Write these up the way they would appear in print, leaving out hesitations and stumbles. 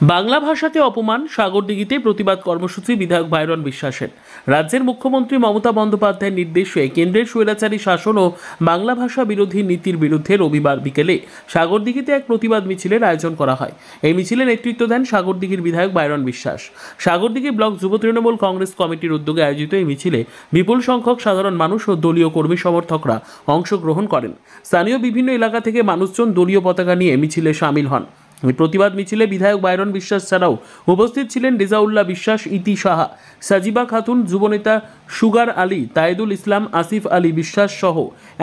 বাংলা ভাষাতে অপমান, সাগরদিঘিতে প্রতিবাদ কর্মসূচি বিধায়ক ভাইরন বিশ্বাসের। রাজ্যের মুখ্যমন্ত্রী মমতা বন্দ্যোপাধ্যায়ের নির্দেশে কেন্দ্রের স্বৈরাচারী শাসন ও বাংলা ভাষা বিরোধী নীতির বিরুদ্ধে রবিবার বিকেলে সাগরদিঘিতে এক প্রতিবাদ মিছিলের আয়োজন করা হয়। এই মিছিলে নেতৃত্ব দেন সাগরদিঘির বিধায়ক ভাইরন বিশ্বাস। সাগরদিঘি ব্লক যুব তৃণমূল কংগ্রেস কমিটির উদ্যোগে আয়োজিত এই মিছিলে বিপুল সংখ্যক সাধারণ মানুষ ও দলীয় কর্মী সমর্থকরা অংশগ্রহণ করেন। স্থানীয় বিভিন্ন এলাকা থেকে মানুষজন দলীয় পতাকা নিয়ে মিছিলে সামিল হন। এই প্রতিবাদ মিছিলে বিধায়ক ভাইরন বিশ্বাস ছাড়াও উপস্থিত ছিলেন রেজাউল্লাহ বিশ্বাস, ইতি সাহা, সাজিবা খাতুন, যুবনেতা সুগার আলী, তায়েদুল ইসলাম, আসিফ আলী বিশ্বাস সহ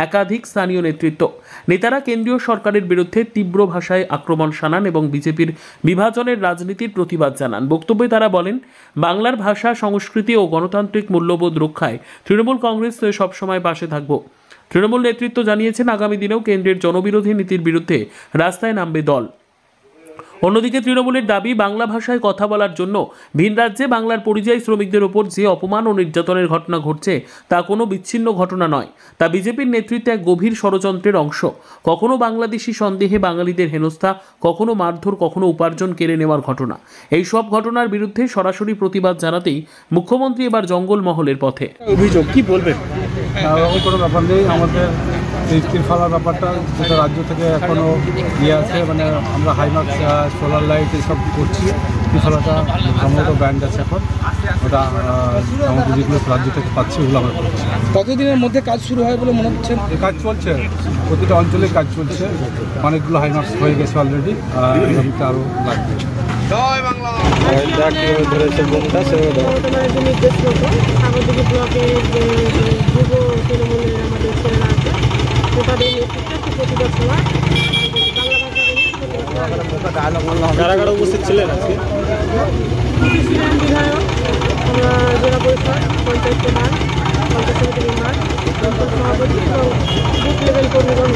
একাধিক স্থানীয় নেতৃত্ব। নেতারা কেন্দ্রীয় সরকারের বিরুদ্ধে তীব্র ভাষায় আক্রমণ শানান এবং বিজেপির বিভাজনের রাজনীতির প্রতিবাদ জানান। বক্তব্যে তারা বলেন, বাংলার ভাষা, সংস্কৃতি ও গণতান্ত্রিক মূল্যবোধ রক্ষায় তৃণমূল কংগ্রেস সবসময় পাশে থাকব। তৃণমূল নেতৃত্ব জানিয়েছেন, আগামী দিনেও কেন্দ্রের জনবিরোধী নীতির বিরুদ্ধে রাস্তায় নামবে দল। অন্যদিকে তৃণমূলের দাবি, বাংলা ভাষায় কথা বলার জন্য ভিন রাজ্যে বাংলার পরিযায়ী শ্রমিকদের ওপর যে অপমান ও নির্যাতনের ঘটনা ঘটছে তা কোনো বিচ্ছিন্ন ঘটনা নয়, তা বিজেপির নেতৃত্বে এক গভীর ষড়যন্ত্রের অংশ। কখনো বাংলাদেশি সন্দেহে বাঙালিদের হেনস্থা, কখনো মারধর, কখনো উপার্জন কেড়ে নেওয়ার ঘটনা। এই সব ঘটনার বিরুদ্ধে সরাসরি প্রতিবাদ জানাতেই মুখ্যমন্ত্রী এবার জঙ্গলমহলের পথে। অভিযোগ কি বলবেন? ওরকম কোনো ব্যাপার নেই। আমাদের এই তিরফালার ব্যাপারটা যেটা রাজ্য থেকে এখনও আছে, মানে আমরা হাইমার্ক সোলার লাইট এসব করছি। তিরফালাটা সম্ভবত ব্যান্ড আছে এখন, ওটা আমাদের যেগুলো রাজ্য থেকে পাচ্ছি ওগুলো আমরা করছি। কতদিনের মধ্যে কাজ শুরু হয় বলে মনে হচ্ছে? এই কাজ চলছে, প্রতিটা অঞ্চলে কাজ চলছে। অনেকগুলো হাইমার্কস হয়ে গেছে অলরেডি, আরও লাগবে। কারাগারে উপস্থিত ছিলেন আজকে? বিধায়ক, জেলা পরিষদ, পঞ্চায়েত প্রধান, পঞ্চায়েত সমিতি নির্মাণ, সভাপতি এবং বুথ লেভেল কর্মীগণ।